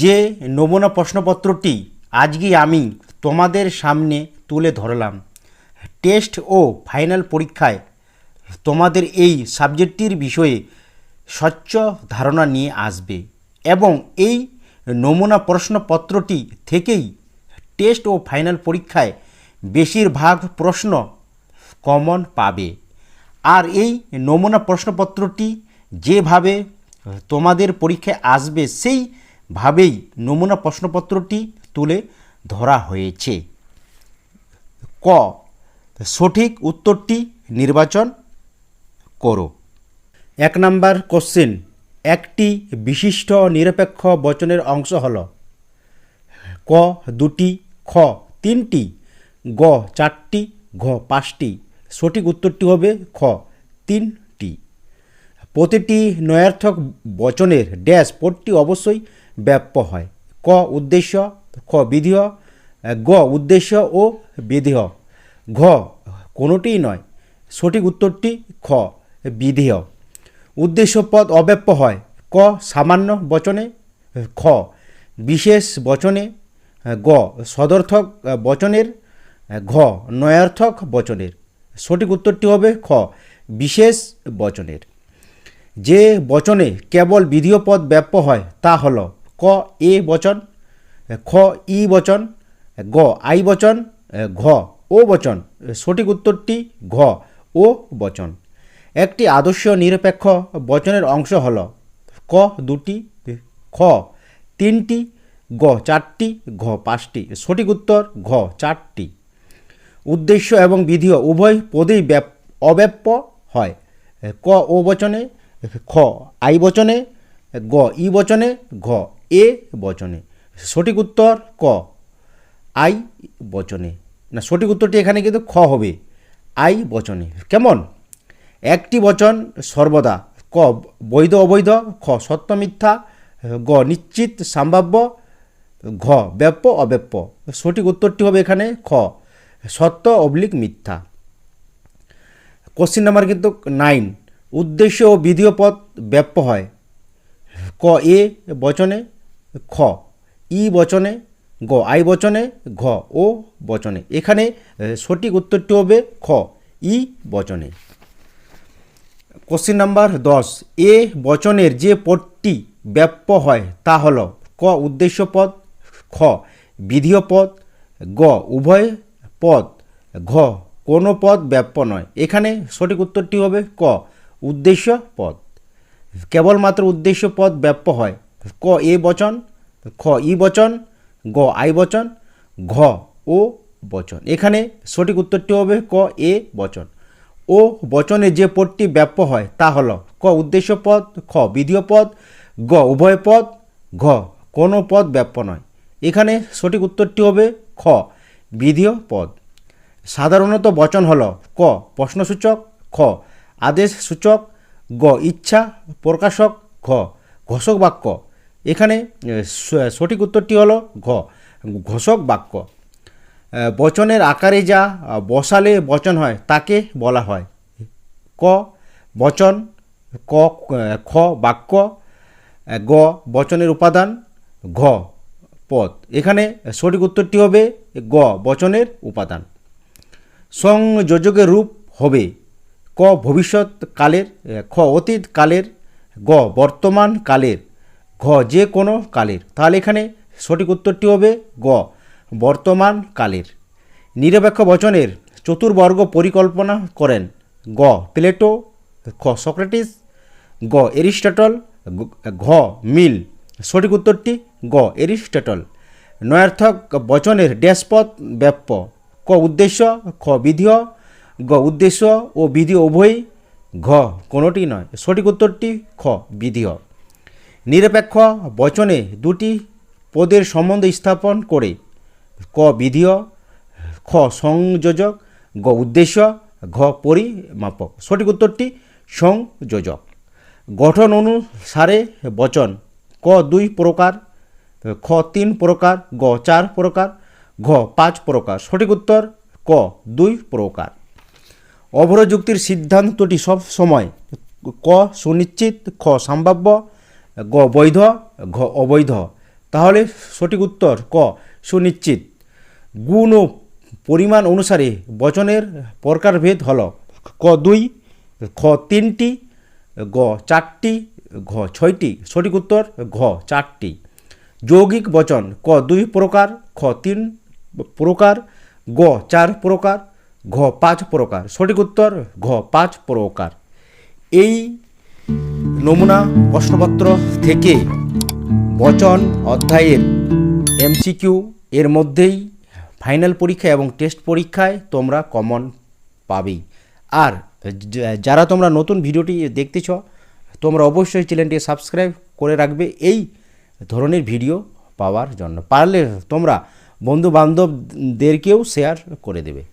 যে নমুনা প্রশ্নপত্রটি আজকে আমি তোমাদের সামনে তুলে ধরলাম, টেস্ট ও ফাইনাল পরীক্ষায় তোমাদের এই সাবজেক্টটির বিষয়ে স্বচ্ছ ধারণা নিয়ে আসবে এবং এই নমুনা প্রশ্নপত্রটি থেকেই টেস্ট ও ফাইনাল পরীক্ষায় বেশিরভাগ প্রশ্ন কমন পাবে। আর এই নমুনা প্রশ্নপত্রটি যেভাবে তোমাদের পরীক্ষায় আসবে সেইভাবেই নমুনা প্রশ্নপত্রটি তুলে ধরা হয়েছে। ক, সঠিক উত্তরটি নির্বাচন করো। 1 নম্বর কোশ্চেন, একটি বিশিষ্ট নিরপেক্ষ বচনের অংশ হল ক 2টি, খ 3টি, গ 4টি, ঘ 5টি। সঠিক উত্তরটি হবে খ 3টি। প্রতিটি নয়ার্থক বচনের ড্যাশ পদটি অবশ্যই ব্যাপ্য হয়। ক উদ্দেশ্য, খ বিধেয়, গ উদ্দেশ্য ও বিধেয়, ঘ কোনোটিই নয়। সঠিক উত্তরটি খ বিধেয়। উদ্দেশ্য পদ অব্যাপ্য হয়। ক সামান্য বচনে, খ বিশেষ বচনে, গ সদর্থক বচনের, ঘ নয়ার্থক বচনের। সঠিক উত্তরটি হবে খ বিশেষ বচনের। যে বচনে কেবল বিধেয় পদ ব্যাপ্য হয় তা হল ক এ বচন, খ ই বচন, গ আই বচন, ঘ ও বচন। সঠিক উত্তরটি ঘ ও বচন। একটি আদর্শ নিরপেক্ষ বচনের অংশ হল ক 2টি, খ 3টি, গ 4টি, ঘ 5টি। সঠিক উত্তর ঘ 4টি। উদ্দেশ্য এবং বিধেয় উভয় পদেই অব্যাপ্য হয়। ক ও বচনে, খ আই বচনে, গ ই বচনে, ঘ এ বচনে। সঠিক উত্তর ক আই বচনে। না, সঠিক উত্তরটি এখানে কিন্তু খ হবে, আই বচনে। কেমন? একটি বচন সর্বদা ক বৈধ অবৈধ, খ সত্য মিথ্যা, গ নিশ্চিত সম্ভাব্য, ঘ ব্যাপ্য অব্যাপ্য। সঠিক উত্তরটি হবে এখানে খ সত্য অবলিক মিথ্যা। কোশ্চিন নাম্বার কিন্তু 9, উদ্দেশ্য ও বিধেয় পদ ব্যাপ্য হয়। ক এ বচনে, খ ই বচনে, গ আই বচনে, ঘ ও বচনে। এখানে সঠিক উত্তরটি হবে খ ই বচনে। কোশ্চিন নাম্বার 10, এ বচনের যে পদটি ব্যাপ্য হয় তা হল ক উদ্দেশ্য পদ, খ বিধেয় পদ, গ উভয় পদ, ঘ কোনো পদ ব্যাপ্য নয়। এখানে সঠিক উত্তরটি হবে ক উদ্দেশ্য পদ। কেবলমাত্র উদ্দেশ্য পদ ব্যাপ্য হয়। ক এ বচন, খ ই বচন, গ আই বচন, ঘ ও বচন। এখানে সঠিক উত্তরটি হবে ক এ বচন। ও বচনে যে পদটি ব্যাপ্য হয় তা হল ক উদ্দেশ্য পদ, খ বিধেয় পদ, গ উভয় পদ, ঘ কোনো পদ ব্যাপ্য নয়। এখানে সঠিক উত্তরটি হবে খ বিধেয় পদ। সাধারণত বচন হল ক প্রশ্নসূচক, খ আদেশসূচক, গ ইচ্ছা প্রকাশক, ঘ ঘোষক বাক্য। এখানে সঠিক উত্তরটি হল ঘ ঘোষক বাক্য। বচনের আকারে যা বসালে বচন হয় তাকে বলা হয় ক বচন, ক খ বাক্য, গ বচনের উপাদান, ঘ পদ। এখানে সঠিক উত্তরটি হবে গ বচনের উপাদান। সংযোজকের রূপ হবে ক ভবিষ্যৎ কালের, খ অতীত কালের, গ বর্তমান কালের, ঘ যে কোনো কালের। তাহলে এখানে সঠিক উত্তরটি হবে গ বর্তমান কালের। নিরপেক্ষ বচনের চতুর্বর্গ পরিকল্পনা করেন গ প্লেটো, খ সক্রেটিস, গ এরিস্টটল, ঘ মিল। সঠিক উত্তরটি গ এরিস্টটল। নয়ার্থক বচনের ড্যাশপদ ব্যাপ্য। ক উদ্দেশ্য, খ বিধেয়, গ উদ্দেশ্য ও বিধেয় উভয়ই, ঘ কোনোটি নয়। সঠিক উত্তরটি খ বিধেয়। নিরপেক্ষ বচনে দুটি পদের সম্বন্ধ স্থাপন করে ক বিধেয়, খ সংযোজক, গ উদ্দেশ্য, ঘ পরিমাপক। সঠিক উত্তরটি সংযোজক। গঠন অনুসারে বচন ক 2 প্রকার, খ 3 প্রকার, গ 4 প্রকার, ঘ 5 প্রকার। সঠিক উত্তর ক 2 প্রকার। অবরোধ যুক্তির সিদ্ধান্তটি সব সময় ক সুনিশ্চিত, খ সম্ভাব্য, গ বৈধ, ঘ অবৈধ। তাহলে সঠিক উত্তর ক সুনিশ্চিত। গুণ ও পরিমাণ অনুসারে বচনের প্রকারভেদ হল ক 2, খ 3টি, গ 4টি, ঘ 6টি। সঠিক উত্তর ঘ 4টি। যৌগিক বচন ক 2 প্রকার, খ 3 প্রকার, গ 4 প্রকার, ঘ 5 প্রকার। সঠিক উত্তর ঘ 5 প্রকার। এই নমুনা প্রশ্নপত্র থেকে বচন অধ্যায়ের এমসিকিউ এর মধ্যেই ফাইনাল পরীক্ষা এবং টেস্ট পরীক্ষায় তোমরা কমন পাবেই। আর যারা তোমরা নতুন ভিডিওটি দেখতেছ তোমরা অবশ্যই চ্যানেলটি সাবস্ক্রাইব করে রাখবে এই ধরনের ভিডিও পাওয়ার জন্য। পারলে তোমরা বন্ধু বান্ধবদেরকেও শেয়ার করে দেবে।